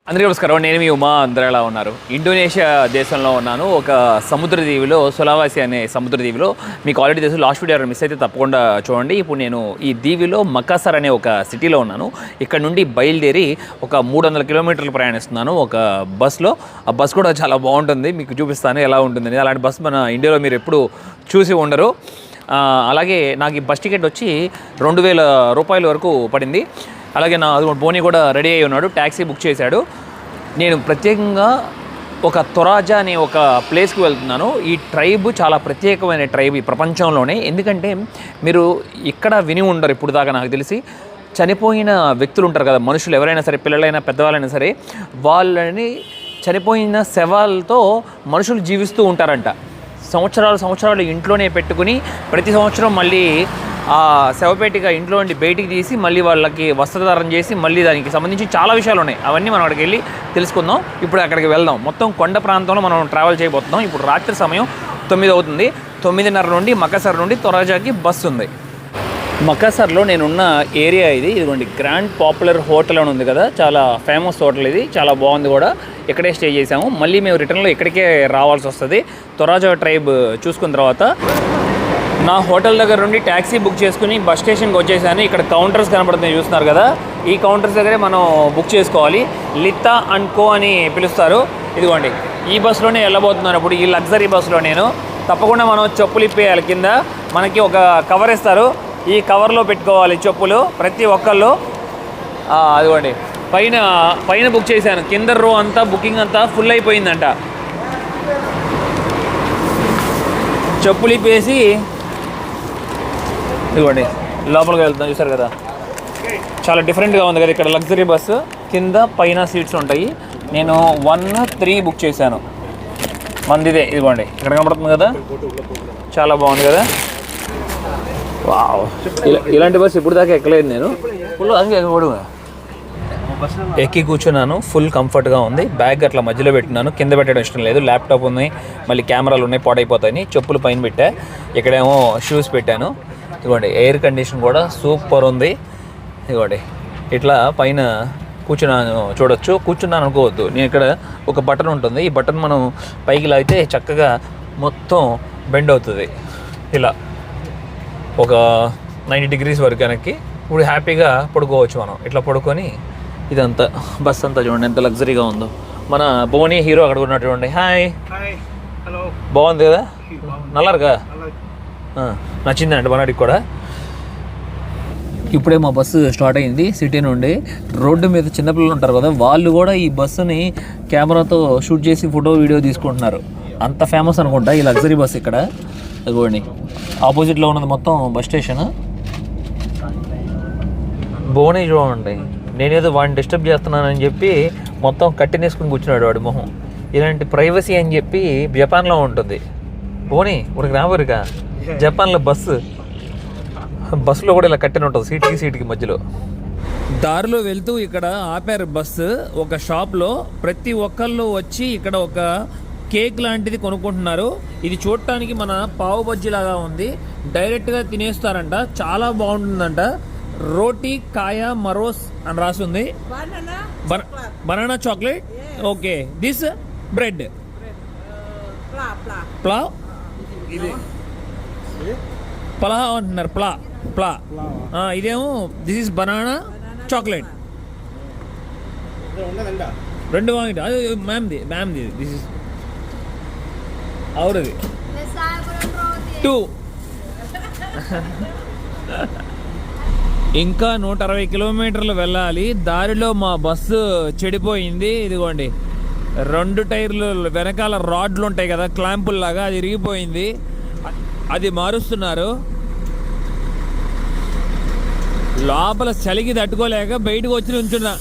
అందరికీ నమస్కారం. నేను మీ ఉమా. అందరూ ఎలా ఉన్నారు? ఇండోనేషియా దేశంలో ఉన్నాను. ఒక సముద్ర దీవిలో, సులావాసి అనే సముద్ర దీవిలో. మీకు ఆల్రెడీ తెలుసు, లాస్ట్ వీడియో మిస్ అయితే తప్పకుండా చూడండి. ఇప్పుడు నేను ఈ దీవిలో మకాసర్ అనే ఒక సిటీలో ఉన్నాను. ఇక్కడ నుండి బయలుదేరి ఒక 300 కిలోమీటర్లు ప్రయాణిస్తున్నాను ఒక బస్లో. ఆ బస్ కూడా చాలా బాగుంటుంది, మీకు చూపిస్తాను ఎలా ఉంటుందని. అలాంటి బస్ మన ఇండియాలో మీరు ఎప్పుడు చూసి ఉండరు. అలాగే నాకు ఈ బస్ టికెట్ వచ్చి 2000 రూపాయల వరకు పడింది. అలాగే నా బోని కూడా రెడీ అయి ఉన్నాడు, ట్యాక్సీ బుక్ చేశాడు. నేను ప్రత్యేకంగా ఒక తొరాజా అనే ఒక ప్లేస్కి వెళ్తున్నాను. ఈ ట్రైబ్ చాలా ప్రత్యేకమైన ట్రైబ్ ఈ ప్రపంచంలోనే. ఎందుకంటే మీరు ఇక్కడ విని ఉండరు ఇప్పుడు దాకా నాకు తెలిసి. చనిపోయిన వ్యక్తులు ఉంటారు కదా, మనుషులు ఎవరైనా సరే, పిల్లలైనా పెద్దవాళ్ళైనా సరే, వాళ్ళని చనిపోయిన శవాలతో మనుషులు జీవిస్తూ ఉంటారంట. సంవత్సరాలు ఇంట్లోనే పెట్టుకుని ప్రతి సంవత్సరం మళ్ళీ ఆ శవపేటిగా ఇంట్లో నుండి బయటికి తీసి మళ్ళీ వాళ్ళకి వస్త్రధారణ చేసి మళ్ళీ దానికి సంబంధించి చాలా విషయాలు ఉన్నాయి. అవన్నీ మనం అక్కడికి వెళ్ళి తెలుసుకుందాం. ఇప్పుడు అక్కడికి వెళ్దాం. మొత్తం కొండ ప్రాంతంలో మనం ట్రావెల్ చేయబోతున్నాం. ఇప్పుడు రాత్రి సమయం 9 అవుతుంది. 9:30 నుండి మకాసర్ నుండి తొరాజాకి బస్సు ఉంది. మకాసర్లో నేనున్న ఏరియా ఇది. ఇదిగోండి, గ్రాండ్ పాపులర్ హోటల్ అని ఉంది కదా, చాలా ఫేమస్ హోటల్ ఇది, చాలా బాగుంది కూడా. ఇక్కడే స్టే చేసాము. మళ్ళీ మేము రిటర్న్లో ఇక్కడికే రావాల్సి వస్తుంది. తొరాజా ట్రైబ్ చూసుకున్న తర్వాత నా హోటల్ దగ్గర నుండి ట్యాక్సీ బుక్ చేసుకుని బస్ స్టేషన్కి వచ్చేసాను. ఇక్కడ కౌంటర్స్ కనబడుతున్నాయి, చూస్తున్నారు కదా. ఈ కౌంటర్స్ దగ్గరే మనం బుక్ చేసుకోవాలి. లితా అండ్ కో అని పిలుస్తారు. ఇదిగోండి, ఈ బస్సులోనే వెళ్ళబోతున్నాను ఇప్పుడు, ఈ లగ్జరీ బస్సులో. నేను తప్పకుండా మనం చెప్పులు ఇప్పేయాలి. కింద మనకి ఒక కవర్ ఇస్తారు, ఈ కవర్లో పెట్టుకోవాలి చెప్పులు ప్రతి ఒక్కళ్ళు. అదిగోండి, పైన బుక్ చేశాను. కింద రో అంతా బుకింగ్ అంతా ఫుల్ అయిపోయిందంట. చెప్పులు ఇప్పేసి ఇదిగోండి లోపలికి వెళ్తాం. చూసారు కదా, చాలా డిఫరెంట్గా ఉంది కదా. ఇక్కడ లగ్జరీ బస్సు, కింద పైన సీట్స్ ఉంటాయి. నేను 1-3 బుక్ చేశాను. మందిదే. ఇదిగోండి, ఇక్కడ కనబడుతుంది కదా, చాలా బాగుంది కదా. వావ్, ఇలాంటి బస్సు ఇప్పుడు దాకా ఎక్కలేదు నేను. ఫుల్ ఎక్కి కూర్చున్నాను. ఫుల్ కంఫర్ట్గా ఉంది. బ్యాగ్ అట్లా మధ్యలో పెట్టినాను, కింద పెట్టడం ఇష్టం లేదు. ల్యాప్టాప్ ఉన్నాయి, మళ్ళీ కెమెరాలు ఉన్నాయి, పాడైపోతాయని చెప్పులు పైన పెట్టా. ఇక్కడేమో షూస్ పెట్టాను. ఇదిగోండి, ఎయిర్ కండిషన్ కూడా సూపర్ ఉంది. ఇదిగోండి, ఇట్లా పైన కూర్చున్నాను, చూడొచ్చు. కూర్చున్నాను అనుకోవద్దు, నేను ఇక్కడ ఒక బటన్ ఉంటుంది. ఈ బటన్ మనం పైకి లాగితే చక్కగా మొత్తం బెండ్ అవుతుంది. ఇలా ఒక 90 డిగ్రీస్ వరకు వెనక్కి. ఇప్పుడు హ్యాపీగా పడుకోవచ్చు మనం. ఇట్లా పడుకొని ఇదంతా బస్ అంతా చూడండి ఎంత లగ్జరీగా ఉందో. మన బోని హీరో అక్కడ ఉన్నట్టు చూడండి. హాయ్, బాగుంది కదా, నల్లరుగా నచ్చిందండి బనాడికి కూడా. ఇప్పుడే మా బస్సు స్టార్ట్ అయింది సిటీ నుండి. రోడ్డు మీద చిన్నపిల్లలు ఉంటారు కదా, వాళ్ళు కూడా ఈ బస్సుని కెమెరాతో షూట్ చేసి ఫోటో వీడియో తీసుకుంటున్నారు. అంత ఫేమస్ అనుకుంటా ఈ లగ్జరీ బస్ ఇక్కడ. అదిగోండి, ఆపోజిట్లో ఉన్నది మొత్తం బస్ స్టేషన్. బోనే చూడండి, నేనేదో వాడిని డిస్టర్బ్ చేస్తున్నానని చెప్పి మొత్తం కట్టినేసుకుని కూర్చున్నాడు వాడి మొహం. ఇలాంటి ప్రైవసీ అని చెప్పి జపాన్లో ఉంటుంది. బోని ఉనికి రావరుగా, జపాన్లో బస్సులో కూడా ఇలా కట్టిన ఉంటుంది, సీట్కి మధ్యలో. దారిలో వెళ్తూ ఇక్కడ ఆపారు బస్సు ఒక షాప్లో. ప్రతి ఒక్కళ్ళు వచ్చి ఇక్కడ ఒక కేక్ లాంటిది కొనుక్కుంటున్నారు. ఇది చూడటానికి మన పావు బజ్జీ లాగా ఉంది. డైరెక్ట్గా తినేస్తారంట, చాలా బాగుంటుందంట. రోటీ కాయ మరోస్ అని రాసింది. Banana chocolate. Okay, this bread pulao. ఇది పలావ్ అంటున్నారు, ప్లా. ఇదేమో దిస్ ఇస్ బనానా చాక్లెట్. రెండు వాంగిట, అది మ్యామ్ది దిస్ ఇస్ అవురది 2. ఇంకా 160 కిలోమీటర్లు వెళ్ళాలి. దారిలో మా బస్సు చెడిపోయింది. ఇదిగోండి, 2 టైర్లు వెనకాల రాడ్లు ఉంటాయి కదా, క్లాంపుల్లాగా, అది ఇరిగిపోయింది. అది మారుస్తున్నారు. లోపల చలికి తట్టుకోలేక బయటకు వచ్చి ఉంచున్నా,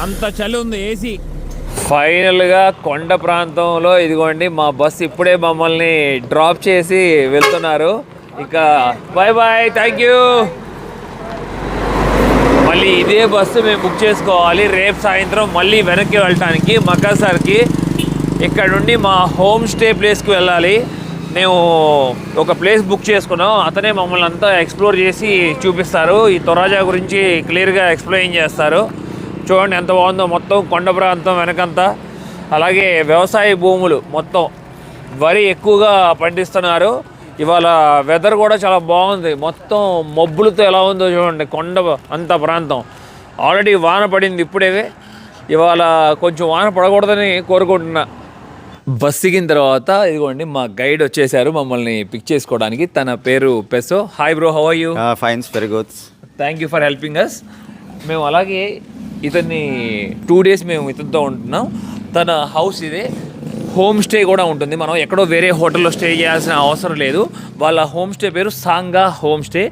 అంత చలి ఉంది, ఏసీ. ఫైనల్గా కొండ ప్రాంతంలో ఇదిగోండి మా బస్సు ఇప్పుడే మమ్మల్ని డ్రాప్ చేసి వెళ్తున్నారు. ఇక బాయ్ బాయ్, థ్యాంక్ యూ. మళ్ళీ ఇదే బస్సు మేము బుక్ చేసుకోవాలి రేపు సాయంత్రం మళ్ళీ వెనక్కి వెళ్ళటానికి మకాసర్కి. ఇక్కడ నుండి మా హోమ్ స్టే ప్లేస్కి వెళ్ళాలి. మేము ఒక ప్లేస్ బుక్ చేసుకున్నాం, అతనే మమ్మల్ని అంతా ఎక్స్ప్లోర్ చేసి చూపిస్తారు. ఈ తొరాజా గురించి క్లియర్గా ఎక్స్ప్లెయిన్ చేస్తారు. చూడండి ఎంత బాగుందో, మొత్తం కొండ ప్రాంతం వెనకంతా. అలాగే వ్యవసాయ భూములు మొత్తం వరి ఎక్కువగా పండిస్తున్నారు. ఇవాళ వెదర్ కూడా చాలా బాగుంది, మొత్తం మబ్బులతో ఎలా ఉందో చూడండి కొండ అంత ప్రాంతం. ఆల్రెడీ వాన పడింది ఇప్పుడే, ఇవాళ కొంచెం వాన పడకూడదని కోరుకుంటున్నా. బస్ దిగిన తర్వాత ఇదిగోండి మా గైడ్ వచ్చేసారు మమ్మల్ని పిక్ చేసుకోవడానికి. తన పేరు Peso. Hi bro, how are you? Fine, very good. Thank you for helping us. మేము అలాగే ఇతన్ని 2 days మేము ఇతనితో ఉంటున్నాం. తన హౌస్ ఇదే. హోమ్ స్టే కూడా ఉంటుంది, మనం ఎక్కడో వేరే హోటల్లో స్టే చేయాల్సిన అవసరం లేదు. వాళ్ళ హోమ్ స్టే పేరు సాంగా హోమ్ స్టే.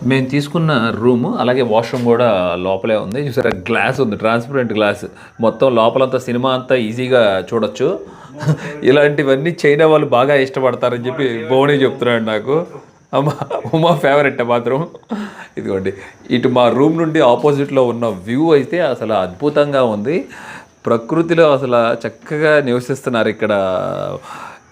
మేము తీసుకున్న రూము అలాగే వాష్రూమ్ కూడా లోపలే ఉంది. చూసారా, గ్లాస్ ఉంది, ట్రాన్స్పరెంట్ గ్లాస్. మొత్తం లోపలంతా సినిమా అంతా ఈజీగా చూడొచ్చు. ఇలాంటివన్నీ చైనా వాళ్ళు బాగా ఇష్టపడతారని చెప్పి బోని చెప్తున్నాడు నాకు. Uma favourite bathroom. ఇదిగోండి, ఇటు మా రూమ్ నుండి ఆపోజిట్లో ఉన్న వ్యూ అయితే అసలు అద్భుతంగా ఉంది. ప్రకృతిలో అసలు చక్కగా నివసిస్తున్నారు ఇక్కడ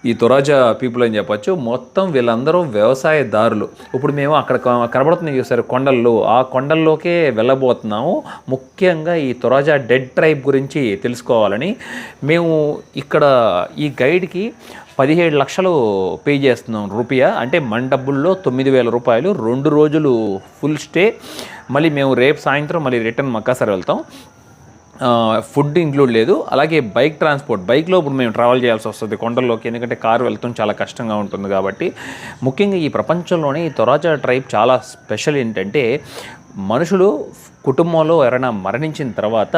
ఈ తొరాజా పీపుల్ అని చెప్పచ్చు. మొత్తం వీళ్ళందరూ వ్యవసాయదారులు. ఇప్పుడు మేము అక్కడ కనబడుతున్నాయి చూసారు కొండల్లో, ఆ కొండల్లోకే వెళ్ళబోతున్నాము. ముఖ్యంగా ఈ తొరాజా డెడ్ ట్రైబ్ గురించి తెలుసుకోవాలని మేము ఇక్కడ ఈ గైడ్కి 17 లక్షలు పే చేస్తున్నాం రూపాయ. అంటే మన డబ్బుల్లో 9,000 రూపాయలు. 2 రోజులు ఫుల్ స్టే. మళ్ళీ మేము రేపు సాయంత్రం మళ్ళీ రిటర్న్ మక్కాసర్ వెళ్తాం. ఫుడ్ ఇంక్లూడ్ లేదు. అలాగే బైక్ ట్రాన్స్పోర్ట్, బైక్లో ఇప్పుడు మేము ట్రావెల్ చేయాల్సి వస్తుంది కొండల్లోకి, ఎందుకంటే కారు వెళ్తాం చాలా కష్టంగా ఉంటుంది కాబట్టి. ముఖ్యంగా ఈ ప్రపంచంలోనే ఈ తొరాజా ట్రైబ్ చాలా స్పెషల్ ఏంటంటే, మనుషులు కుటుంబంలో ఎవరైనా మరణించిన తర్వాత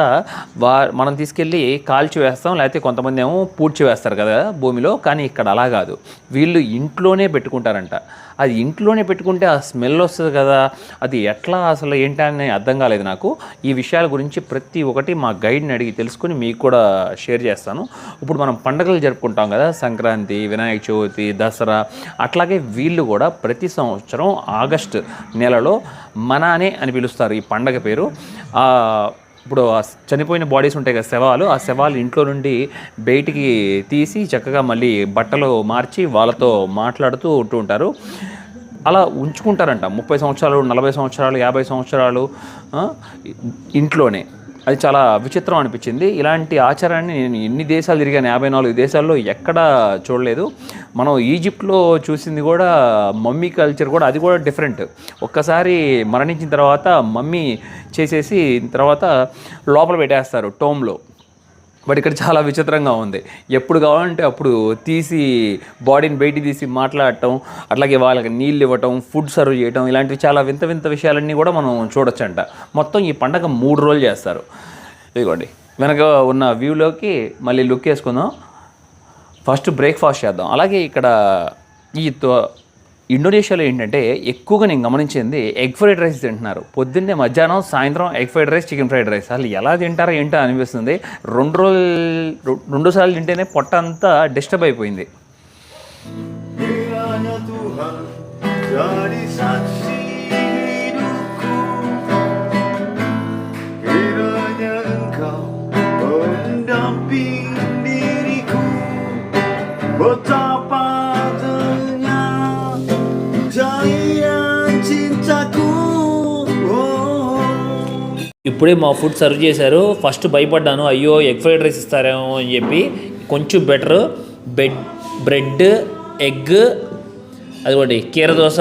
మనం తీసుకెళ్ళి కాల్చి వేస్తాం, లేకపోతే కొంతమంది ఏమో పూడ్చి వేస్తారు కదా భూమిలో. కానీ ఇక్కడ అలా కాదు, వీళ్ళు ఇంట్లోనే పెట్టుకుంటారంట. అది ఇంట్లోనే పెట్టుకుంటే ఆ స్మెల్ వస్తుంది కదా, అది ఎట్లా అసలు ఏంటని అర్థం కాలేదు నాకు. ఈ విషయాల గురించి ప్రతి ఒక్కటి మా గైడ్ని అడిగి తెలుసుకుని మీకు కూడా షేర్ చేస్తాను. ఇప్పుడు మనం పండుగలు జరుపుకుంటాం కదా, సంక్రాంతి, వినాయక చవితి, దసరా. అట్లాగే వీళ్ళు కూడా ప్రతి సంవత్సరం ఆగస్టు నెలలో మనానే అని పిలుస్తారు ఈ పండగ పేరు. ఇప్పుడు చనిపోయిన బాడీస్ ఉంటాయి కదా, శవాలు, ఆ శవాలు ఇంట్లో నుండి బయటికి తీసి చక్కగా మళ్ళీ బట్టలు మార్చి వాళ్ళతో మాట్లాడుతూ ఉంటూ ఉంటారు. అలా ఉంచుకుంటారంట 30 సంవత్సరాలు, 40 సంవత్సరాలు, 50 సంవత్సరాలు ఇంట్లోనే. అది చాలా విచిత్రం అనిపించింది. ఇలాంటి ఆచారాన్ని నేను ఎన్ని దేశాలు తిరిగాను, 54 దేశాల్లో ఎక్కడా చూడలేదు. మనం ఈజిప్ట్లో చూసింది కూడా మమ్మీ కల్చర్ కూడా, అది కూడా డిఫరెంట్. ఒక్కసారి మరణించిన తర్వాత మమ్మీ చేసేసి తర్వాత లోపల పెట్టేస్తారు టోమ్లో. బట్ ఇక్కడ చాలా విచిత్రంగా ఉంది. ఎప్పుడు కావాలంటే అప్పుడు తీసి బాడీని బయటికి తీసి మాట్లాడటం, అట్లాగే వాళ్ళకి నీళ్ళు ఇవ్వటం, ఫుడ్ సర్వ్ చేయటం, ఇలాంటివి చాలా వింత వింత విషయాలన్నీ కూడా మనం చూడొచ్చంట. మొత్తం ఈ పండగ 3 రోజులు చేస్తారు. ఇదిగోండి వెనక ఉన్న వ్యూలోకి మళ్ళీ లుక్ వేసుకుందాం. ఫస్ట్ బ్రేక్ఫాస్ట్ చేద్దాం. అలాగే ఇక్కడ ఈ ఇండోనేషియాలో ఏంటంటే ఎక్కువగా నేను గమనించింది ఎగ్ ఫ్రైడ్ రైస్ తింటున్నారు. పొద్దున్నే, మధ్యాహ్నం, సాయంత్రం egg fried rice, chicken fried rice. అసలు ఎలా తింటారో ఏంటో అనిపిస్తుంది. 2 సార్లు తింటేనే పొట్ట అంతా డిస్టర్బ్ అయిపోయింది. ఇప్పుడే మా ఫుడ్ సర్వ్ చేశారు. ఫస్ట్ భయపడ్డాను, అయ్యో ఎగ్ ఫ్రైడ్ రైస్ ఇస్తారేమో అని చెప్పి. కొంచెం బెటర్. బ్రెడ్, ఎగ్, అదిగోండి కీర దోశ,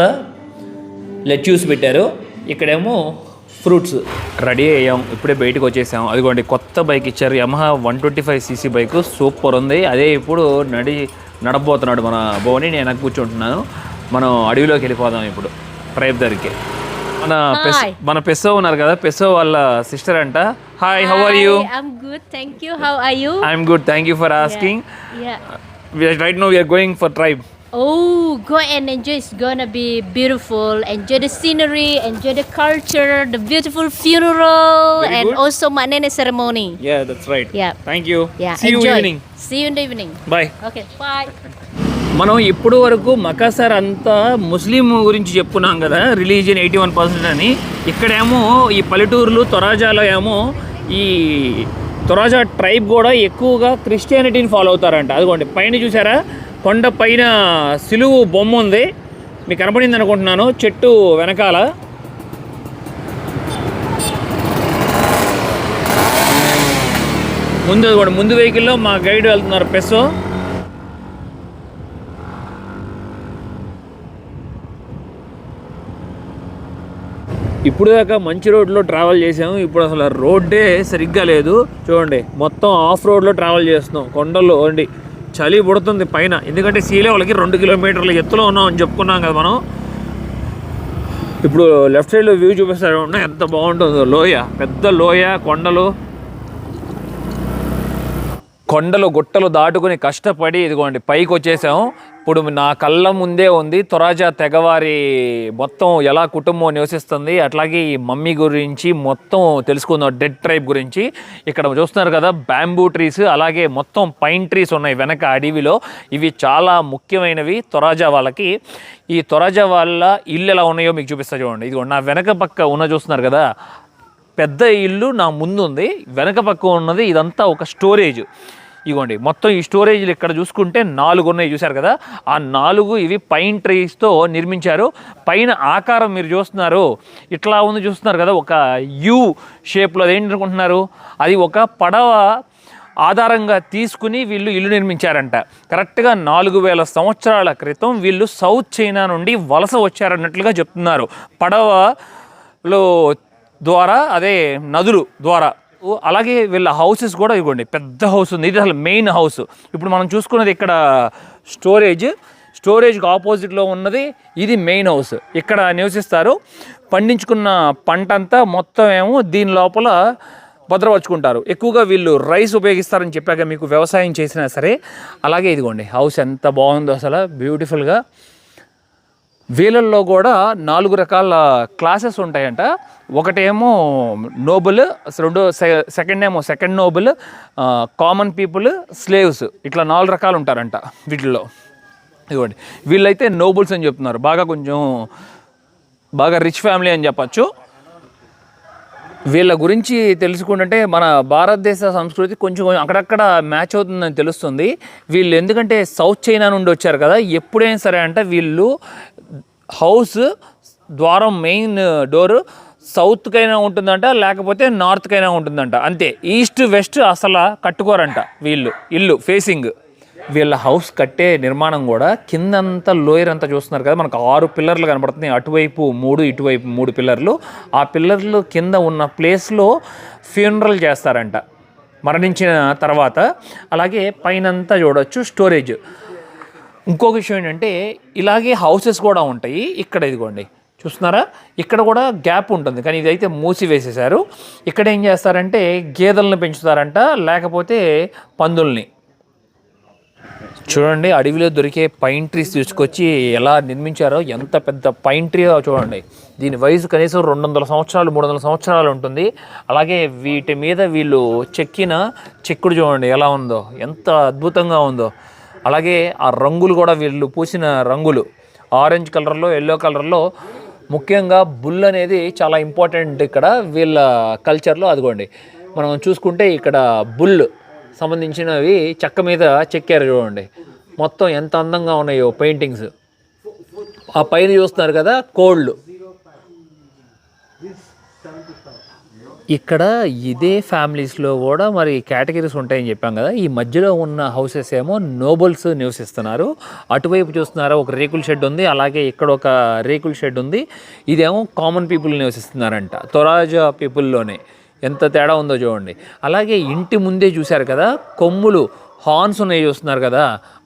లెట్యూస్ పెట్టారు. ఇక్కడేమో ఫ్రూట్స్. రెడీ అయ్యాం, ఇప్పుడే బయటకు వచ్చేసాం. అదిగోండి కొత్త బైక్ ఇచ్చారు, యమహా 125cc బైక్, సూపర్ ఉంది. అదే ఇప్పుడు నడబోతున్నాడు మన బోని, నేను కూర్చుంటున్నాను. మనం అడవిలోకి వెళ్ళిపోదాం ఇప్పుడు ట్రైబ్ దగ్గరికి. మన పెసో ఉన్నారు కదా, పెసో వాళ్ళ సిస్టర్ అంట. Hi, how are you? I'm good, thank you. How are you? I'm good, thank you for asking. Right now we are going for tribe. Oh, go and enjoy. It's gonna be beautiful. Enjoy the scenery, enjoy the culture, the beautiful funeral, Very and good. also manene ceremony. Yeah, that's right. Yeah. Thank you. Yeah, See you enjoy. evening. See you in the evening. Bye. Okay, bye. మనం ఇప్పుడు వరకు మకాసర్ అంతా ముస్లిం గురించి చెప్పుకున్నాం కదా, religion 81% అని. ఇక్కడేమో ఈ పల్లెటూరులు తొరాజాలో ఏమో ఈ తొరాజా ట్రైబ్ కూడా ఎక్కువగా క్రిస్టియానిటీని ఫాలో అవుతారంట. అదిగోండి పైన చూసారా, కొండ పైన సిలువు బొమ్మ ఉంది, మీకు కనపడింది అనుకుంటున్నాను చెట్టు వెనకాల. ముందు వెహికల్లో మా గైడ్ వెళ్తున్నారు పెసో. ఇప్పుడు దాకా మంచి రోడ్లో ట్రావెల్ చేసాము, ఇప్పుడు అసలు రోడ్డే సరిగ్గా లేదు. చూడండి మొత్తం ఆఫ్ రోడ్లో ట్రావెల్ చేస్తున్నాం. కొండల్లో అండి చలి పుడుతుంది పైన, ఎందుకంటే సీ లెవెల్కి 2 కిలోమీటర్ల ఎత్తులో ఉన్నాం అని చెప్పుకున్నాం కదా మనం. ఇప్పుడు లెఫ్ట్ సైడ్లో వ్యూ చూపిస్తారు, ఎంత బాగుంటుందో. లోయ, పెద్ద లోయ, కొండలు గుట్టలు దాటుకుని కష్టపడి ఇదిగోండి పైకి వచ్చేసాము. ఇప్పుడు నా కళ్ళ ముందే ఉంది తొరాజా తెగవారి మొత్తం ఎలా కుటుంబం నివసిస్తుంది, అట్లాగే ఈ మమ్మీ గురించి మొత్తం తెలుసుకుందాం, డెడ్ ట్రైబ్ గురించి. ఇక్కడ చూస్తున్నారు కదా బ్యాంబూ ట్రీస్, అలాగే మొత్తం పైన్ ట్రీస్ ఉన్నాయి వెనక అడవిలో. ఇవి చాలా ముఖ్యమైనవి తొరాజా వాళ్ళకి. ఈ తొరాజా వాళ్ళ ఇల్లు ఎలా ఉన్నాయో మీకు చూపిస్తా చూడండి. ఇదిగో నా వెనక పక్క ఉన్న చూస్తున్నారు కదా పెద్ద ఇల్లు నా ముందు ఉంది, వెనక పక్క ఉన్నది ఇదంతా ఒక స్టోరేజ్. ఇగోండి మొత్తం ఈ స్టోరేజ్లు ఇక్కడ చూసుకుంటే 4 ఉన్నాయి చూసారు కదా. ఆ 4 ఇవి పైన్ ట్రీస్తో నిర్మించారు. పైన ఆకారం మీరు చూస్తున్నారు ఇట్లా ఉంది చూస్తున్నారు కదా, ఒక యూ షేప్లో. అదేంటి అనుకుంటున్నారు, అది ఒక పడవ ఆధారంగా తీసుకుని వీళ్ళు ఇల్లు నిర్మించారంట. కరెక్ట్గా 4000 సంవత్సరాల క్రితం వీళ్ళు సౌత్ చైనా నుండి వలస వచ్చారన్నట్లుగా చెప్తున్నారు. పడవలో ద్వారా, అదే నదులు ద్వారా. అలాగే వీళ్ళ హౌసెస్ కూడా ఇవ్వండి, పెద్ద హౌస్ ఉంది. ఇది అసలు మెయిన్ హౌస్. ఇప్పుడు మనం చూసుకున్నది ఇక్కడ స్టోరేజ్కి ఆపోజిట్లో ఉన్నది ఇది మెయిన్ హౌస్. ఇక్కడ నివసిస్తారు. పండించుకున్న పంట అంతా మొత్తం ఏమో దీని లోపల భద్రపరుచుకుంటారు. ఎక్కువగా వీళ్ళు రైస్ ఉపయోగిస్తారని చెప్పాక మీకు, వ్యవసాయం చేసినా సరే. అలాగే ఇదిగోండి హౌస్ ఎంత బాగుందో అసలు, బ్యూటిఫుల్గా. వీళ్ళల్లో కూడా 4 రకాల క్లాసెస్ ఉంటాయంట. ఒకటేమో noble, second noble, common people, slaves, ఇట్లా 4 రకాలు ఉంటారంట వీటిల్లో. ఇదిగోండి వీళ్ళైతే నోబుల్స్ అని చెప్తున్నారు, బాగా రిచ్ ఫ్యామిలీ అని చెప్పచ్చు. వీళ్ళ గురించి తెలుసుకుంటే మన భారతదేశ సంస్కృతి కొంచెం అక్కడక్కడ మ్యాచ్ అవుతుందని తెలుస్తుంది. వీళ్ళు ఎందుకంటే సౌత్ చైనా నుండి వచ్చారు కదా, ఎప్పుడైనా సరే అంటే వీళ్ళు హౌస్ ద్వారం మెయిన్ డోరు సౌత్కైనా ఉంటుందంట, లేకపోతే నార్త్కైనా ఉంటుందంట, అంతే. ఈస్ట్ వెస్ట్ అసలు కట్టుకోరంట వీళ్ళు. ఇల్లు ఫేసింగ్ వీళ్ళ హౌస్ కట్టే నిర్మాణం కూడా కిందంతా లోయర్ అంతా చూస్తున్నారు కదా, మనకు 6 పిల్లర్లు కనబడుతున్నాయి. అటువైపు 3, ఇటువైపు 3 పిల్లర్లు. ఆ పిల్లర్లు కింద ఉన్న ప్లేస్లో ఫ్యూనరల్ చేస్తారంట మరణించిన తర్వాత. అలాగే పైనంతా చూడవచ్చు స్టోరేజ్. ఇంకొక విషయం ఏంటంటే ఇలాగే హౌసెస్ కూడా ఉంటాయి. ఇక్కడ ఇదిగోండి చూస్తున్నారా, ఇక్కడ కూడా గ్యాప్ ఉంటుంది, కానీ ఇదైతే మూసివేసేశారు. ఇక్కడ ఏం చేస్తారంటే గేదెలను పెంచుతారంట, లేకపోతే పందుల్ని. చూడండి అడవిలో దొరికే పైన్ ట్రీస్ తీసుకొచ్చి ఎలా నిర్మించారో, ఎంత పెద్ద పైన్ ట్రీ చూడండి. దీని వయసు కనీసం 200 సంవత్సరాలు 300 సంవత్సరాలు ఉంటుంది. అలాగే వీటి మీద వీళ్ళు చెక్కిన చెక్కుడు చూడండి ఎలా ఉందో, ఎంత అద్భుతంగా ఉందో. అలాగే ఆ రంగులు కూడా వీళ్ళు పూసిన రంగులు ఆరెంజ్ కలర్లో, ఎల్లో కలర్లో. ముఖ్యంగా బుల్ అనేది చాలా ఇంపార్టెంట్ ఇక్కడ వీళ్ళ కల్చర్లో. అదిగోండి మనం చూసుకుంటే ఇక్కడ బుల్ సంబంధించినవి చెక్క మీద చెక్కారు చూడండి, మొత్తం ఎంత అందంగా ఉన్నాయో పెయింటింగ్స్. ఆ పైన చూస్తున్నారు కదా కోళ్ళు. ఇక్కడ ఇదే ఫ్యామిలీస్లో కూడా మరి కేటగిరీస్ ఉంటాయని చెప్పాం కదా. ఈ మధ్యలో ఉన్న హౌసెస్ ఏమో నోబుల్స్ నివసిస్తున్నారు. అటువైపు చూస్తున్నారా ఒక రేకుల షెడ్ ఉంది, అలాగే ఇక్కడ ఒక రేకుల షెడ్ ఉంది. ఇదేమో కామన్ పీపుల్ నివసిస్తున్నారంట, తొరాజా పీపుల్లోనే. ఎంత తేడా ఉందో చూడండి. అలాగే ఇంటి ముందే చూశారు కదా కొమ్ములు, హార్న్స్ ఉన్నాయి చూస్తున్నారు కదా,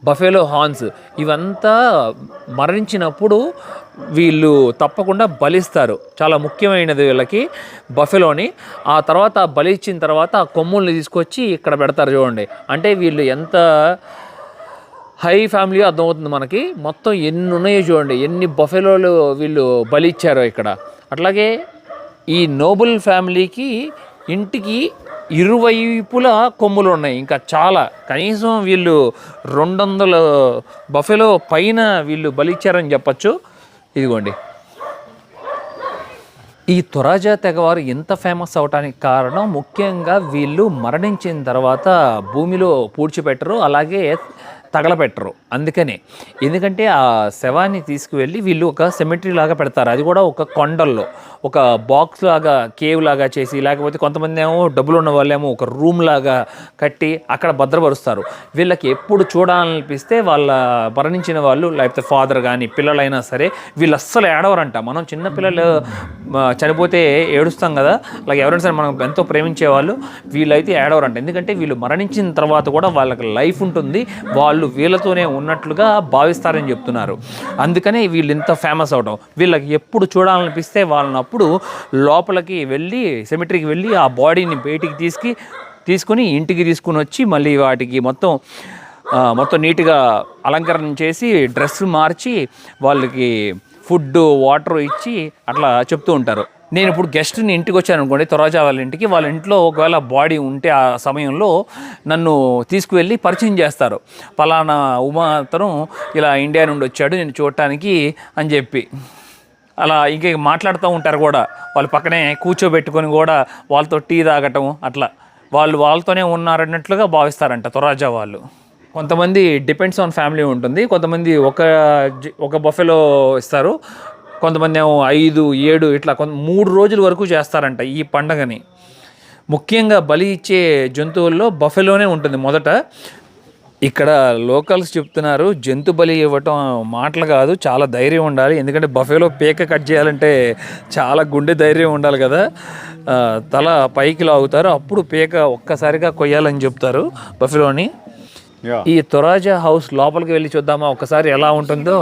బఫెలో హార్న్స్. ఇవంతా మరణించినప్పుడు వీళ్ళు తప్పకుండా బలిస్తారు. చాలా ముఖ్యమైనది వీళ్ళకి బఫెలోని. ఆ తర్వాత బలి ఇచ్చిన తర్వాత ఆ కొమ్ముల్ని తీసుకొచ్చి ఇక్కడ పెడతారు చూడండి. అంటే వీళ్ళు ఎంత హై ఫ్యామిలీ అర్థమవుతుంది మనకి. మొత్తం ఎన్ని ఉన్నాయో చూడండి, ఎన్ని బఫెలోలు వీళ్ళు బలి ఇచ్చారో ఇక్కడ. అట్లాగే ఈ నోబుల్ ఫ్యామిలీకి ఇంటికి ఇరువైపులా కొమ్ములు ఉన్నాయి, ఇంకా చాలా. కనీసం వీళ్ళు 200 బఫెలో పైన వీళ్ళు బలిచ్చారని చెప్పచ్చు. ఇదిగోండి ఈ తొరాజా తెగవారు ఎంత ఫేమస్ అవడానికి కారణం ముఖ్యంగా వీళ్ళు మరణించిన తర్వాత భూమిలో పూడ్చిపెట్టరు, అలాగే తగలపెట్టరు. అందుకనే, ఎందుకంటే ఆ శవాన్ని తీసుకువెళ్ళి వీళ్ళు ఒక సెమెట్రీ లాగా పెడతారు. అది కూడా ఒక కొండల్లో, ఒక బాక్స్ లాగా కేవ్ లాగా చేసి, లేకపోతే కొంతమంది ఏమో డబ్బులు ఉన్న వాళ్ళేమో ఒక రూమ్ లాగా కట్టి అక్కడ భద్రపరుస్తారు. వీళ్ళకి ఎప్పుడు చూడాలనిపిస్తే వాళ్ళ మరణించిన వాళ్ళు లేకపోతే ఫాదర్ కానీ పిల్లలైనా సరే వీళ్ళు అస్సలు ఏడవరంట. మనం చిన్నపిల్లలు చనిపోతే ఏడుస్తాం కదా, అలాగే ఎవరైనా సరే మనం ఎంతో ప్రేమించే వాళ్ళు వీళ్ళైతే ఏడవరంట. ఎందుకంటే వీళ్ళు మరణించిన తర్వాత కూడా వాళ్ళకి లైఫ్ ఉంటుంది, వాళ్ళు వీళ్ళతోనే ఉన్నట్లుగా భావిస్తారని చెప్తున్నారు. అందుకనే వీళ్ళు ఇంత ఫేమస్ అవడం. వీళ్ళకి ఎప్పుడు చూడాలనిపిస్తే వాళ్ళని అప్పుడు లోపలికి వెళ్ళి సెమిటరీకి వెళ్ళి ఆ బాడీని బయటికి తీసుకుని ఇంటికి తీసుకుని వచ్చి మళ్ళీ వాటికి మొత్తం నీట్గా అలంకరణ చేసి డ్రెస్ మార్చి వాళ్ళకి ఫుడ్ వాటర్ ఇచ్చి అట్లా చెప్తూ ఉంటారు. నేను ఇప్పుడు గెస్ట్ని ఇంటికి వచ్చాను అనుకోండి, తొరాజా వాళ్ళ ఇంటికి, వాళ్ళ ఇంట్లో ఒకవేళ బాడీ ఉంటే ఆ సమయంలో నన్ను తీసుకువెళ్ళి పరిచయం చేస్తారు. పలానా ఉమా అతను ఇలా ఇండియా నుండి వచ్చాడు నేను చూడటానికి అని చెప్పి అలా ఇంక మాట్లాడుతూ ఉంటారు కూడా. వాళ్ళ పక్కనే కూర్చోబెట్టుకొని కూడా వాళ్ళతో టీ తాగటం అట్లా వాళ్ళతోనే ఉన్నారన్నట్లుగా భావిస్తారంట తొరాజా వాళ్ళు. కొంతమంది డిపెండ్స్ ఆన్ ఫ్యామిలీ ఉంటుంది. కొంతమంది ఒక బఫెలో ఇస్తారు, కొంతమంది ఏమో 5, 7 ఇట్లా 3 రోజుల వరకు చేస్తారంట ఈ పండగని. ముఖ్యంగా బలి ఇచ్చే జంతువుల్లో బఫెలోనే ఉంటుంది మొదట. ఇక్కడ లోకల్స్ చెప్తున్నారు జంతు బలి ఇవ్వటం మాటలు కాదు, చాలా ధైర్యం ఉండాలి. ఎందుకంటే బఫెలో పేక కట్ చేయాలంటే చాలా గుండె ధైర్యం ఉండాలి కదా. తల పైకి లాగుతారు, అప్పుడు పేక ఒక్కసారిగా కొయ్యాలని చెప్తారు బఫెలోని. ఈ తొరాజా హౌస్ లోపలికి వెళ్ళి చూద్దామా ఒకసారి ఎలా ఉంటుందో.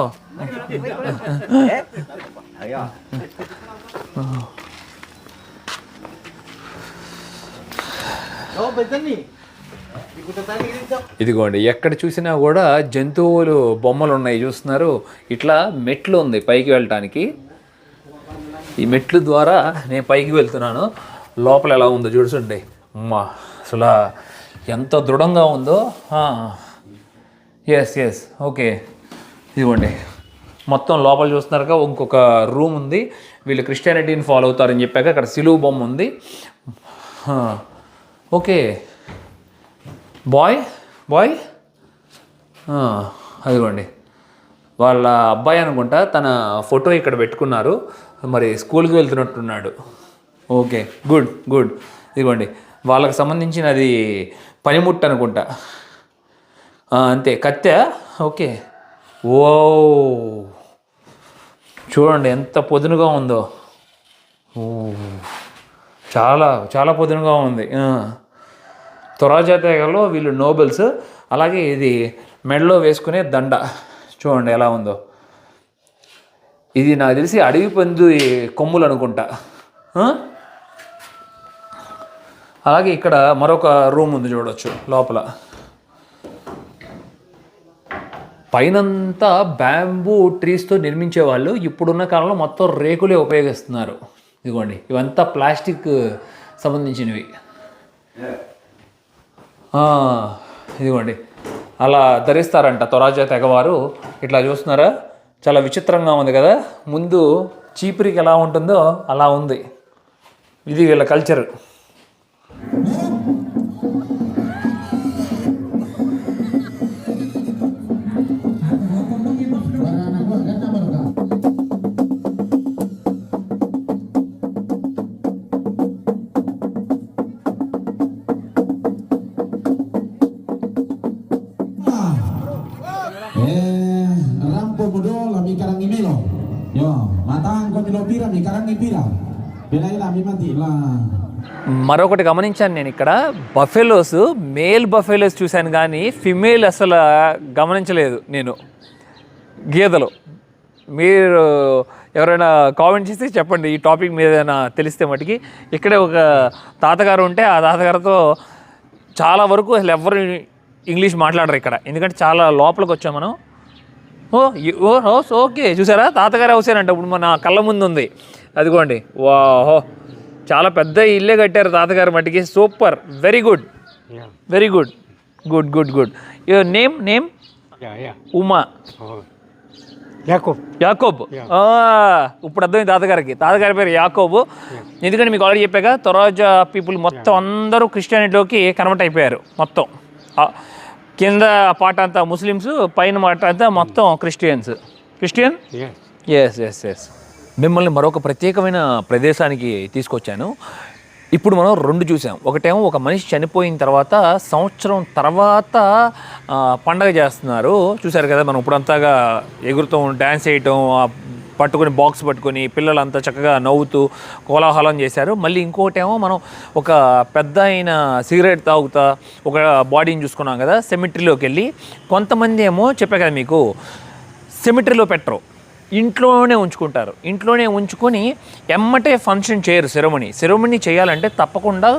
ఇదిగోండి, ఎక్కడ చూసినా కూడా జంతువులు బొమ్మలు ఉన్నాయి చూస్తున్నారు. ఇట్లా మెట్లు ఉంది పైకి వెళ్ళటానికి. ఈ మెట్లు ద్వారా నేను పైకి వెళ్తున్నాను. లోపల ఎలా ఉందో చూడండి. అమ్మా అసలు ఎంత దృఢంగా ఉందో. Yes okay. ఇదిగోండి మొత్తం లోపల చూస్తున్నారుగా ఇంకొక రూమ్ ఉంది. వీళ్ళు క్రిస్టియానిటీని ఫాలో అవుతారని చెప్పాక అక్కడ సిలువ బొమ్మ ఉంది. ఓకే బాయ్ అదిగోండి వాళ్ళ అబ్బాయి అనుకుంటా, తన ఫోటో ఇక్కడ పెట్టుకున్నారు. మరి స్కూల్కి వెళ్తున్నట్టున్నాడు. Okay good. ఇదిగోండి వాళ్ళకి సంబంధించినది పనిముట్టు అనుకుంటా. అంతే, కత్తె. ఓకే. ఓ చూడండి ఎంత పొదునుగా ఉందో. చాలా పొదునుగా ఉంది. తొరాజా తెగలో వీళ్ళు నోబెల్స్. అలాగే ఇది మెడలో వేసుకునే దండ చూడండి ఎలా ఉందో. ఇది నాకు తెలిసి అడవి పంది కొమ్ములు అనుకుంటా. అలాగే ఇక్కడ మరొక రూమ్ ఉంది చూడవచ్చు లోపల. పైనంతా బ్యాంబూ ట్రీస్తో నిర్మించేవాళ్ళు. ఇప్పుడున్న కాలంలో మొత్తం రేకులే ఉపయోగిస్తున్నారు. ఇదిగోండి ఇవంతా ప్లాస్టిక్ సంబంధించినవి. ఇదిగోండి అలా ధరిస్తారంట తొరాజా తెగవారు. ఇట్లా చూస్తున్నారా, చాలా విచిత్రంగా ఉంది కదా. ముందు చీపురికి ఎలా ఉంటుందో అలా ఉంది. ఇది వీళ్ళ కల్చర్. మరొకటి గమనించాను నేను ఇక్కడ, బఫెలోస్, మేల్ బఫెలోస్ చూశాను కానీ ఫిమేల్ అసలు గమనించలేదు నేను. గేదెలు మీరు ఎవరైనా కామెంట్ చేస్తే చెప్పండి ఈ టాపిక్ మీద ఏదైనా తెలిస్తే మటుకి. ఇక్కడే ఒక తాతగారు ఉంటే ఆ తాతగారితో చాలా వరకు అసలు ఎవరు ఇంగ్లీష్ మాట్లాడరు ఇక్కడ, ఎందుకంటే చాలా లోపలికి వచ్చాం మనం. హౌస్ ఓకే చూసారా, తాతగారి హౌసేనంట. ఇప్పుడు మన కళ్ళ ముందు ఉంది అదిగోండి. వాహో చాలా పెద్ద ఇల్లే కట్టారు తాతగారు మట్టికి. Super, very good. Your name Uma Yakob. ఇప్పుడు అర్థమైంది తాతగారి పేరు యాకోబు. ఎందుకంటే మీకు ఆల్రెడీ చెప్పాక తొరాజా పీపుల్ మొత్తం అందరూ క్రిస్టియానిటీలోకి కన్వర్ట్ అయిపోయారు. మొత్తం కింద పాట అంతా ముస్లిమ్స్, పైన పాట అంతా మొత్తం క్రిస్టియన్. ఎస్ మిమ్మల్ని మరొక ప్రత్యేకమైన ప్రదేశానికి తీసుకొచ్చాను. ఇప్పుడు మనం 2 చూసాం. ఒకటేమో ఒక మనిషి చనిపోయిన తర్వాత సంవత్సరం తర్వాత పండగ చేస్తున్నారు. చూశారు కదా, మనం ఇప్పుడంతాగా ఎగురుతాం, డ్యాన్స్ చేయటం, పట్టుకొని బాక్స్ పట్టుకొని పిల్లలంతా చక్కగా నవ్వుతూ కోలాహలం చేశారు. మళ్ళీ ఇంకోటేమో మనం ఒక పెద్ద అయిన సిగరెట్ తాగుతా ఒక బాడీని చూసుకున్నాం కదా సెమిట్రీలోకి వెళ్ళి. కొంతమంది ఏమో చెప్పా కదా మీకు, సెమిట్రీలో పెట్టరు, ఇంట్లోనే ఉంచుకుంటారు. ఇంట్లోనే ఉంచుకొని ఎమ్మటే ఫంక్షన్ చేయరు. సెరమనీ చేయాలంటే తప్పకుండా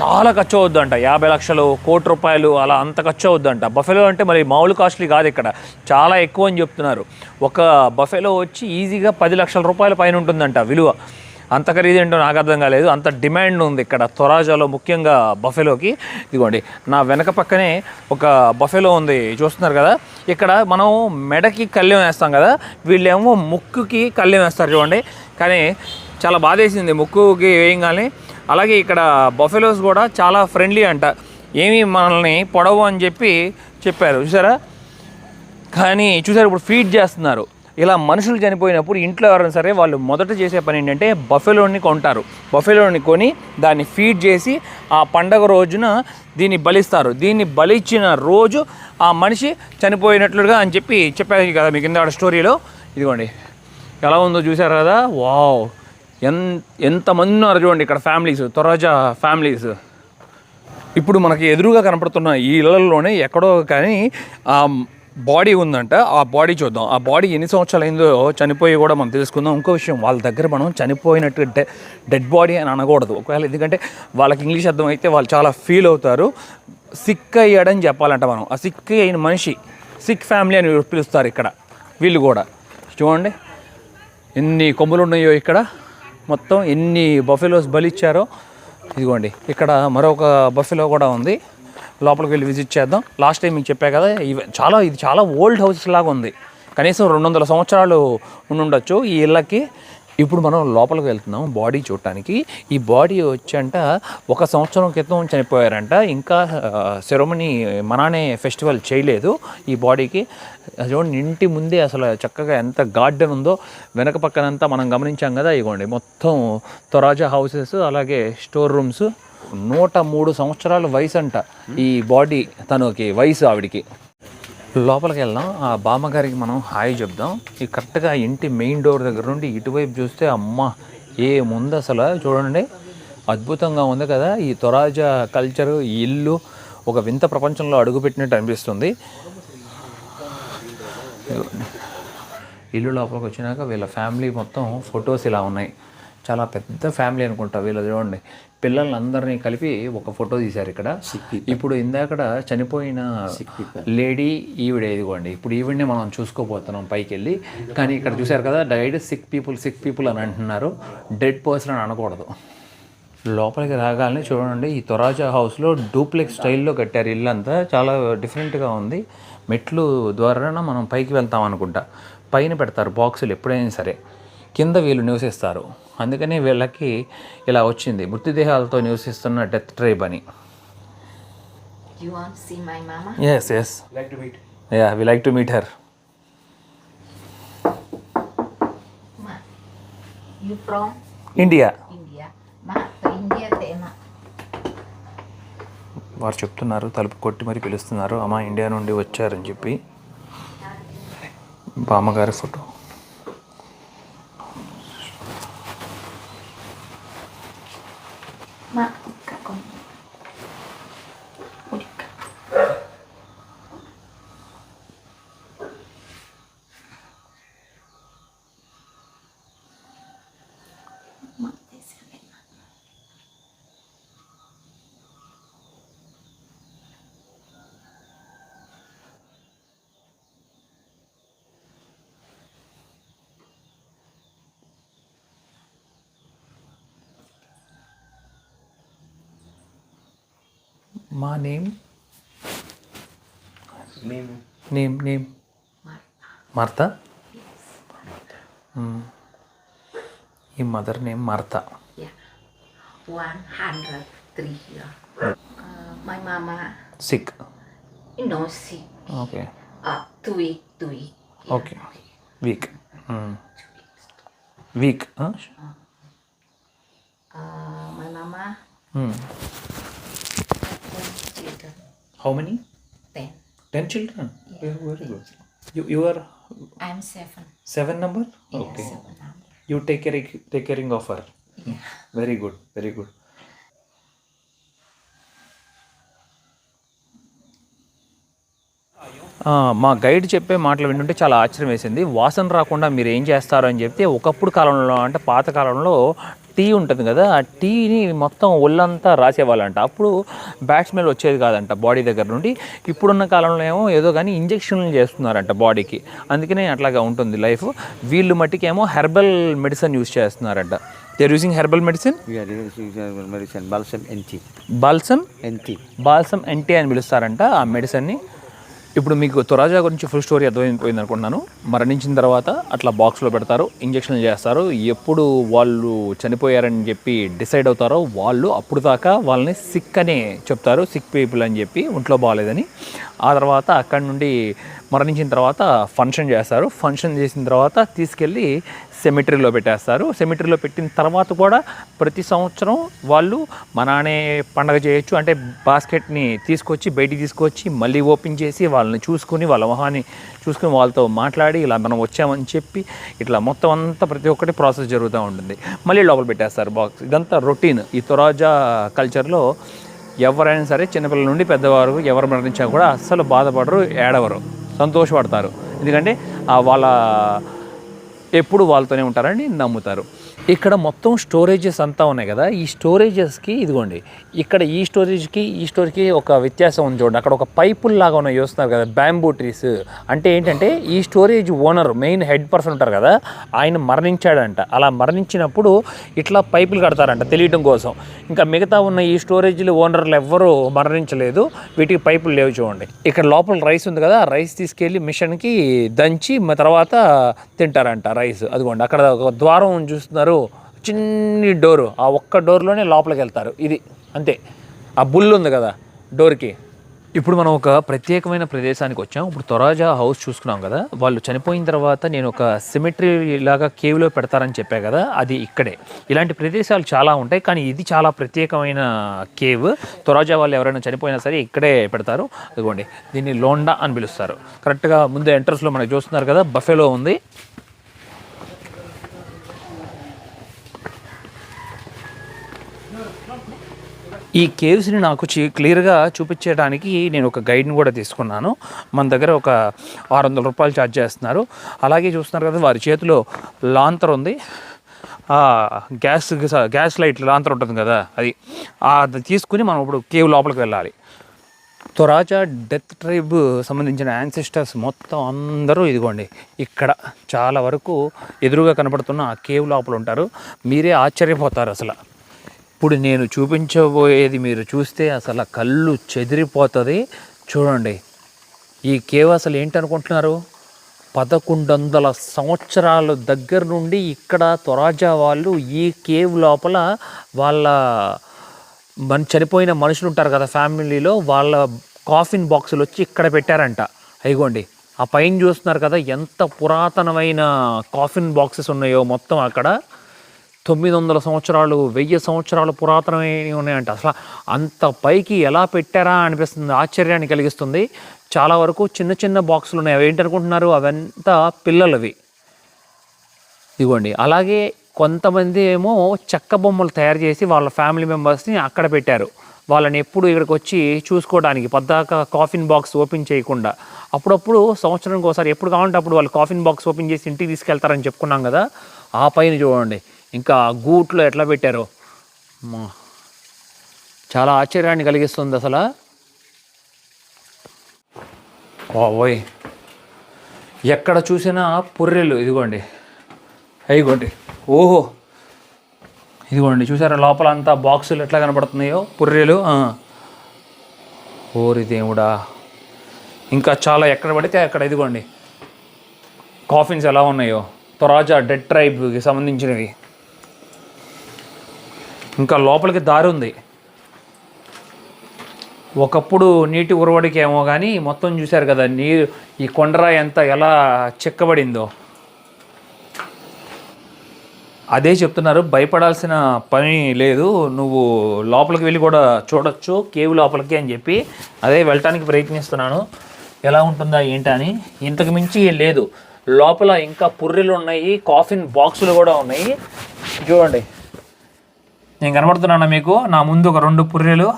చాలా ఖర్చు అవుద్దంట. 50 లక్షలు, ₹1,00,00,000 అలా అంత ఖర్చు అవుద్దంట. బఫెలో అంటే మరి మామూలు కాస్ట్లీ కాదు, ఇక్కడ చాలా ఎక్కువ అని చెప్తున్నారు. ఒక బఫెలో వచ్చి ఈజీగా ₹10 లక్షల పైన ఉంటుందంట విలువ. అంత ఖరీదేంటో నాకు అర్థం కాలేదు. అంత డిమాండ్ ఉంది ఇక్కడ తొరాజాలో, ముఖ్యంగా బఫెలోకి. ఇదిగోండి నా వెనక పక్కనే ఒక బఫెలో ఉంది, చూస్తున్నారు కదా. ఇక్కడ మనం మెడకి కళ్ళెం వేస్తాం కదా, వీళ్ళేమో ముక్కుకి కళ్ళెం వేస్తారు చూడండి. కానీ చాలా బాధేసింది ముక్కుకి వేయంగానే. అలాగే ఇక్కడ బఫెలోస్ కూడా చాలా ఫ్రెండ్లీ అంట, ఏమీ మనల్ని పొడవు అని చెప్పారు చూసారా. కానీ చూసారు ఇప్పుడు ఫీడ్ చేస్తున్నారు. ఇలా మనుషులు చనిపోయినప్పుడు ఇంట్లో ఎవరైనా సరే వాళ్ళు మొదట చేసే పని ఏంటంటే బఫెలోని కొంటారు. బఫెలోని కొని దాన్ని ఫీడ్ చేసి ఆ పండగ రోజున దీన్ని బలిస్తారు. దీన్ని బలిచ్చిన రోజు ఆ మనిషి చనిపోయినట్లుగా అని చెప్పారు కదా మీకు కింద స్టోరీలో. ఇదిగోండి ఎలా ఉందో చూసారు కదా. వావ్, ఎంతమంది ఉన్నారు చూడండి ఇక్కడ ఫ్యామిలీస్, తొరాజా ఫ్యామిలీస్. ఇప్పుడు మనకి ఎదురుగా కనపడుతున్న ఈ ఇళ్లలోనే ఎక్కడో కానీ బాడీ ఉందంట. ఆ బాడీ చూద్దాం. ఆ బాడీ ఎన్ని సంవత్సరాలు అయిందో చనిపోయి కూడా మనం తెలుసుకుందాం. ఇంకో విషయం, వాళ్ళ దగ్గర మనం చనిపోయినట్టు డెడ్ బాడీ అని అనకూడదు ఒకవేళ, ఎందుకంటే వాళ్ళకి ఇంగ్లీష్ అర్థం అయితే వాళ్ళు చాలా ఫీల్ అవుతారు. సిక్ అయ్యాడని చెప్పాలంట మనం. ఆ సిక్ అయిన మనిషి, సిక్ ఫ్యామిలీ అని పిలుస్తారు ఇక్కడ వీళ్ళు కూడా. చూడండి ఎన్ని కొమ్ములు ఉన్నాయో ఇక్కడ, మొత్తం ఎన్ని బఫెలోస్ బలిచ్చారో. ఇదిగోండి ఇక్కడ మరొక బఫెలో కూడా ఉంది, లోపలికి వెళ్ళి విజిట్ చేద్దాం. లాస్ట్ టైం మీకు చెప్పా కదా, ఇది చాలా ఓల్డ్ హౌసెస్ లాగా ఉంది. కనీసం 200 సంవత్సరాలు ఉండుండొచ్చు ఈ ఇళ్ళకి. ఇప్పుడు మనం లోపలికి వెళ్తున్నాం బాడీ చూడటానికి. ఈ బాడీ వచ్చంట 1 సంవత్సరం క్రితం చనిపోయారంట. ఇంకా సెరమనీ మనానే ఫెస్టివల్ చేయలేదు ఈ బాడీకి. చూడండి ఇంటి ముందే అసలు చక్కగా ఎంత గార్డెన్ ఉందో. వెనక పక్కనంతా మనం గమనించాం కదా, ఇగోండి మొత్తం తొరాజా హౌసెస్, అలాగే స్టోర్ రూమ్స్. 103 సంవత్సరాల వయసు అంట ఈ బాడీ, తనకి వయసు ఆవిడికి. లోపలికి వెళ్దాం. ఆ బామ్మగారికి మనం హాయ్ చెప్దాం. ఈ కరెక్ట్గా ఇంటి మెయిన్ డోర్ దగ్గర నుండి ఇటువైపు చూస్తే అమ్మ ఏముంది అసలు, చూడండి అద్భుతంగా ఉంది కదా. ఈ తొరాజా కల్చరు, ఈ ఇల్లు ఒక వింత ప్రపంచంలో అడుగుపెట్టినట్టు అనిపిస్తుంది. ఇల్లు లోపలికి వచ్చినాక వీళ్ళ ఫ్యామిలీ మొత్తం ఫొటోస్ ఇలా ఉన్నాయి. చాలా పెద్ద ఫ్యామిలీ అనుకుంటా వీళ్ళు. చూడండి పిల్లలందరినీ కలిపి ఒక ఫోటో తీశారు ఇక్కడ. ఇప్పుడు ఇందాకడ చనిపోయిన లేడీ ఈవిడే, ఇదిగోండి ఇప్పుడు ఈవిడనే మనం చూసుకోబోతున్నాం పైకి వెళ్ళి. కానీ ఇక్కడ చూశారు కదా, డైడ్ సిక్ పీపుల్ అని అంటున్నారు, డెడ్ పర్సన్ అని అనకూడదు. లోపలికి రాగానే చూడండి ఈ తొరాజా హౌస్లో డూప్లెక్స్ స్టైల్లో కట్టారు. ఇల్లు అంతా చాలా డిఫరెంట్గా ఉంది. మెట్లు ద్వారా మనం పైకి వెళ్తాం అనుకుంటా. పైన పెడతారు బాక్సులు ఎప్పుడైనా సరే, కింద వీళ్ళు నివసిస్తారు. అందుకని వీళ్ళకి ఇలా వచ్చింది, మృతదేహాలతో నివసిస్తున్న డెత్ ట్రైబ్ అని. You want to see my mama? Yes. Like to meet. Yeah, we like to meet her. Ma, you from India. India? Ma, to India tema. వారు చెప్తున్నారు, తలుపు కొట్టి మరి పిలుస్తున్నారు. అమ్మ ఇండియా నుండి వచ్చారని చెప్పి. బామ్మగారి photo. Ma, buka kon. Buka. Ma, desirkan. మా నేమ్ మార్తా. ఈ mother name Martha. Yeah. 103 years. My mama. Sick. No sick. Okay. 2 weeks. Okay week. Week. My mama 10 children. How many? 10. 10 children. Very good. You are I'm 7. 7 number? Yeah, Okay. 7 number. You take caring of her. Yeah. Very good, very good. మా guide చెప్పే మాటలు వింటుంటే చాలా ఆశ్చర్యం వేసింది. వాసన రాకుండా మీరు ఏం చేస్తారు అని చెప్తే, ఒకప్పుడు కాలంలో అంటే పాత కాలంలో టీ ఉంటుంది కదా, ఆ టీని మొత్తం ఒళ్ళంతా రాసేవాళ్ళంట. అప్పుడు బ్యాడ్ స్మెల్ వచ్చేది కాదంట బాడీ దగ్గర నుండి. ఇప్పుడున్న కాలంలో ఏమో ఏదో కానీ ఇంజెక్షన్లు చేస్తున్నారంట బాడీకి, అందుకనే అట్లాగా ఉంటుంది లైఫ్. వీళ్ళు మట్టికేమో హెర్బల్ మెడిసిన్ యూజ్ చేస్తున్నారంట. They are using herbal medicine. Balsam ఎన్టీ. బాల్సమ్ ఎన్టీ అని పిలుస్తారంట ఆ మెడిసిన్ని. ఇప్పుడు మీకు తొరాజా గురించి ఫుల్ స్టోరీ అర్థమైపోయింది అనుకుంటున్నాను. మరణించిన తర్వాత అట్లా బాక్స్లో పెడతారు, ఇంజక్షన్లు చేస్తారు. ఎప్పుడు వాళ్ళు చనిపోయారని చెప్పి డిసైడ్ అవుతారో వాళ్ళు అప్పుడు దాకా వాళ్ళని సిక్ అని చెప్తారు, సిక్ పీపుల్ అని చెప్పి, ఒంట్లో బాగాలేదని. ఆ తర్వాత అక్కడి నుండి మరణించిన తర్వాత ఫంక్షన్ చేస్తారు. ఫంక్షన్ చేసిన తర్వాత తీసుకెళ్ళి సెమిటరీలో పెట్టేస్తారు. సెమిటరీలో పెట్టిన తర్వాత కూడా ప్రతి సంవత్సరం వాళ్ళు మనానే పండగ చేయొచ్చు. అంటే బాస్కెట్ని తీసుకొచ్చి బయటికి తీసుకొచ్చి మళ్ళీ ఓపెన్ చేసి వాళ్ళని చూసుకుని, వాళ్ళ మొహాన్ని చూసుకుని వాళ్ళతో మాట్లాడి ఇలా మనం వచ్చామని చెప్పి ఇట్లా మొత్తం అంతా ప్రతి ఒక్కటి ప్రాసెస్ జరుగుతూ ఉంటుంది. మళ్ళీ లోపల పెట్టేస్తారు బాక్స్. ఇదంతా రొటీన్. ఈ తొరాజా కల్చర్లో ఎవరైనా సరే చిన్నపిల్లల నుండి పెద్దవారు ఎవరు మరణించా కూడా అస్సలు బాధపడరు, ఏడవరు, సంతోషపడతారు. ఎందుకంటే వాళ్ళ ఎప్పుడు వాళ్ళతోనే ఉంటారని నమ్ముతారు. ఇక్కడ మొత్తం స్టోరేజెస్ అంతా ఉన్నాయి కదా, ఈ స్టోరేజెస్కి ఇదిగోండి, ఇక్కడ ఈ స్టోరేజ్కి ఒక వ్యత్యాసం ఉంది చూడండి. అక్కడ ఒక పైపుల్లాగా ఉన్నాయి చూస్తున్నారు కదా, బ్యాంబూ ట్రీస్. అంటే ఏంటంటే ఈ storage owner, main head person ఉంటారు కదా, ఆయన మరణించాడంట. అలా మరణించినప్పుడు ఇట్లా పైపులు కడతారంట తెలియటం కోసం. ఇంకా మిగతా ఉన్న ఈ స్టోరేజ్లు ఓనర్లు ఎవ్వరూ మరణించలేదు, వీటికి పైపులు లేవు చూడండి. ఇక్కడ లోపల రైస్ ఉంది కదా, ఆ రైస్ తీసుకెళ్ళి మిషన్కి దంచి తర్వాత తింటారంట రైస్. అదిగోండి అక్కడ ఒక ద్వారం చూస్తున్నారు, చిన్ని డోరు. ఆ ఒక్క డోర్లోనే లోపలికి వెళ్తారు. ఇది అంతే. ఆ బుల్ ఉంది కదా డోర్కి. ఇప్పుడు మనం ఒక ప్రత్యేకమైన ప్రదేశానికి వచ్చాం. ఇప్పుడు తొరాజా హౌస్ చూసుకున్నాం కదా, వాళ్ళు చనిపోయిన తర్వాత నేను ఒక సిమెట్రీ లాగా కేవ్లో పెడతారని చెప్పా కదా, అది ఇక్కడే. ఇలాంటి ప్రదేశాలు చాలా ఉంటాయి, కానీ ఇది చాలా ప్రత్యేకమైన కేవ్. తొరాజా వాళ్ళు ఎవరైనా చనిపోయినా సరే ఇక్కడే పెడతారు. అదిగోండి దీన్ని లోండా అని పిలుస్తారు. కరెక్ట్గా ముందే ఎంట్రన్స్లో మనకు చూస్తున్నారు కదా, బఫెలో ఉంది. ఈ కేవ్స్ని నాకు క్లియర్గా చూపించడానికి నేను ఒక గైడ్ని కూడా తీసుకున్నాను. మన దగ్గర ఒక 600 రూపాయలు ఛార్జ్ చేస్తున్నారు. అలాగే చూస్తున్నారు కదా, వారి చేతిలో లాంతర్ ఉంది. గ్యాస్ లైట్ లాంతర్ ఉంటుంది కదా, అది తీసుకుని మనం ఇప్పుడు కేవ్ లోపలికి వెళ్ళాలి. తొరాజా డెత్ ట్రైబ్ సంబంధించిన యాన్సెస్టర్స్ మొత్తం అందరూ ఇదిగోండి ఇక్కడ చాలా వరకు ఎదురుగా కనపడుతున్న ఆ కేవ్ లోపల ఉంటారు. మీరే ఆశ్చర్యపోతారు అసలు. ఇప్పుడు నేను చూపించబోయేది మీరు చూస్తే అసలు కళ్ళు చెదిరిపోతుంది. చూడండి ఈ కేవ్ అసలు ఏంటనుకుంటున్నారు, 1100 సంవత్సరాల దగ్గర నుండి ఇక్కడ తొరాజా వాళ్ళు ఈ కేవ్ లోపల వాళ్ళ చనిపోయిన మనుషులు ఉంటారు కదా ఫ్యామిలీలో, వాళ్ళ కాఫిన్ బాక్సులు వచ్చి ఇక్కడ పెట్టారంట. అయిగోండి ఆ పైన చూస్తున్నారు కదా ఎంత పురాతనమైన కాఫిన్ బాక్సెస్ ఉన్నాయో మొత్తం అక్కడ. 900 సంవత్సరాలు 1000 సంవత్సరాలు పురాతనమైనవి ఉన్నాయంట. అసలు అంత పైకి ఎలా పెట్టారా అనిపిస్తుంది, ఆశ్చర్యాన్ని కలిగిస్తుంది. చాలా వరకు చిన్న చిన్న బాక్సులు ఉన్నాయి. అవి ఏంటనుకుంటున్నారు, అవంతా పిల్లలవి. ఇదిగోండి అలాగే కొంతమంది ఏమో చెక్క బొమ్మలు తయారు చేసి వాళ్ళ ఫ్యామిలీ మెంబర్స్ని అక్కడ పెట్టారు. వాళ్ళని ఎప్పుడు ఇక్కడికి వచ్చి చూసుకోవడానికి, పద్దాక కాఫిన్ బాక్స్ ఓపెన్ చేయకుండా. అప్పుడప్పుడు సంవత్సరానికి ఒకసారి ఎప్పుడు కావాలంటే అప్పుడు వాళ్ళు కాఫిన్ బాక్స్ ఓపెన్ చేసి ఇంటికి తీసుకెళ్తారని చెప్పుకున్నాం కదా. ఆ పైన చూడండి ఇంకా గూట్లో ఎట్లా పెట్టారో, చాలా ఆశ్చర్యాన్ని కలిగిస్తుంది అసలు. ఓయ్ ఎక్కడ చూసినా పుర్రెలు. ఇదిగోండి అయిగోండి, ఓహో ఇదిగోండి చూసారా లోపల అంతా బాక్సులు ఎట్లా కనపడుతున్నాయో, పుర్రెలు. ఓరి దేవుడా, ఇంకా చాలా ఎక్కడ పడితే అక్కడ ఇదిగోండి కాఫిన్స్ ఎలా ఉన్నాయో, తొరాజా డెడ్ ట్రైబ్కి సంబంధించినవి. ఇంకా లోపలికి దారి ఉంది. ఒకప్పుడు నీటి ఉరవడికి ఏమో కానీ మొత్తం చూశారు కదా నీరు, ఈ కొండరాయి అంతా ఎలా చెక్కబడిందో. అదే చెప్తున్నారు, భయపడాల్సిన పని లేదు, నువ్వు లోపలికి వెళ్ళి కూడా చూడొచ్చు కేవ్ లోపలికి అని చెప్పి అదే వెళ్ళటానికి ప్రయత్నిస్తున్నాను. ఎలా ఉంటుందా ఏంటని. ఇంతకు మించి లేదు, లోపల ఇంకా పుర్రెలు ఉన్నాయి, కాఫిన్ బాక్సులు కూడా ఉన్నాయి. చూడండి, నేను కనబడుతున్నాను మీకు, నా ముందు ఒక 2 పుర్రెలు.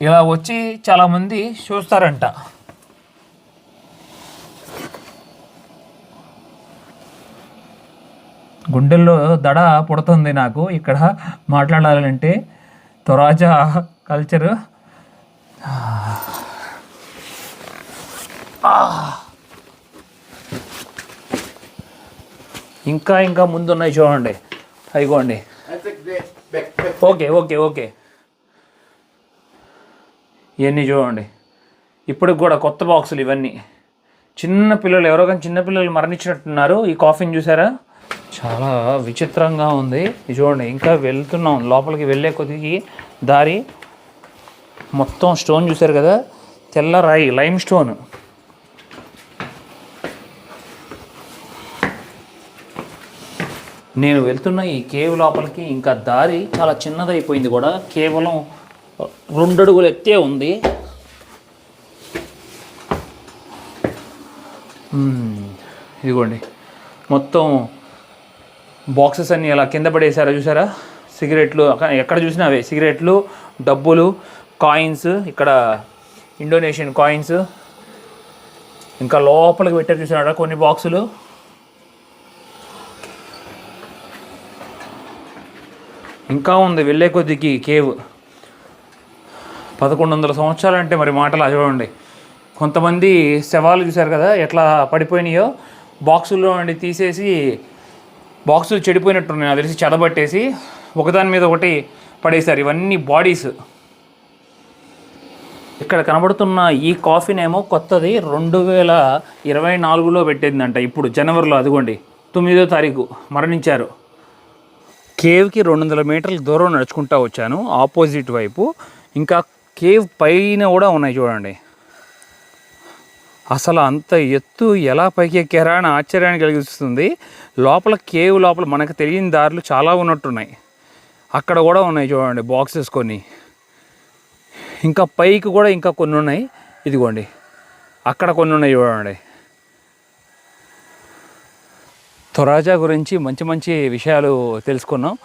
ఇలా వచ్చి చాలామంది చూస్తారంట. గుండెల్లో దడ పుడుతుంది నాకు ఇక్కడ మాట్లాడాలంటే. తొరాజా కల్చరు ఇంకా ఇంకా ముందున్నాయి చూడండి, అయిగోండి. ఓకే ఓకే ఓకే, ఇవన్నీ చూడండి, ఇప్పటికి కూడా కొత్త బాక్సులు ఇవన్నీ. చిన్న పిల్లలు, ఎవరో కానీ చిన్నపిల్లలు మరణించినట్టున్నారు. ఈ కాఫీని చూసారా, చాలా విచిత్రంగా ఉంది. ఇది చూడండి, ఇంకా వెళ్తున్నాం లోపలికి వెళ్ళే కొద్దికి దారి మొత్తం స్టోన్ చూసారు కదా, తెల్ల రాయి, లైమ్ స్టోన్. నేను వెళ్తున్న ఈ కేవ్ లోపలికి ఇంకా దారి చాలా చిన్నదైపోయింది కూడా, కేవలం 2 అడుగులు ఎత్తే ఉంది. ఇదిగోండి, మొత్తం బాక్సెస్ అన్నీ అలా కింద పడేసారా చూసారా. సిగరెట్లు, ఎక్కడ చూసినా అవే సిగరెట్లు, డబ్బులు, కాయిన్స్, ఇక్కడ ఇండోనేషియన్ కాయిన్స్. ఇంకా లోపలికి పెట్టారు చూసారా కొన్ని బాక్సులు. ఇంకా ఉంది వెళ్ళే కొద్దికి కేవ్. 1100 సంవత్సరాలు అంటే మరి మాటలు చూడండి. కొంతమంది శవాలు చూశారు కదా ఎట్లా పడిపోయినాయో, బాక్సుల్లో నుండి తీసేసి, బాక్సులు చెడిపోయినట్టున్నాయి నాకు తెలిసి, చెడబట్టేసి ఒకదాని మీద ఒకటి పడేశారు. ఇవన్నీ బాడీస్. ఇక్కడ కనబడుతున్న ఈ కాఫీనేమో కొత్తది, 2024లో పెట్టిందంట, ఇప్పుడు జనవరిలో. అదిగోండి 9వ తారీఖు మరణించారు. కేవ్కి 200 మీటర్ల దూరం నడుచుకుంటూ వచ్చాను ఆపోజిట్ వైపు. ఇంకా కేవ్ పైన కూడా ఉన్నాయి చూడండి. అసలు అంత ఎత్తు ఎలా పైకి ఎక్కారా అని ఆశ్చర్యాన్ని కలిగిస్తుంది. లోపల కేవ్ లోపల మనకు తెలియని దారులు చాలా ఉన్నట్టున్నాయి. అక్కడ కూడా ఉన్నాయి చూడండి బాక్సెస్ కొన్ని. ఇంకా పైకి కూడా ఇంకా కొన్ని ఉన్నాయి. ఇదిగోండి అక్కడ కొన్ని ఉన్నాయి చూడండి. తొరాజా గురించి మంచి మంచి విషయాలు తెలుసుకున్నాం.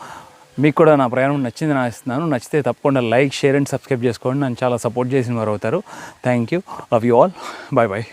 మీకు కూడా నా ప్రయాణం నచ్చిందని ఆశిస్తున్నాను. నచ్చితే తప్పకుండా లైక్, షేర్ అండ్ సబ్స్క్రైబ్ చేసుకోండి. నన్ను చాలా సపోర్ట్ చేసిన వారు అవుతారు. Thank you, love you all, bye bye.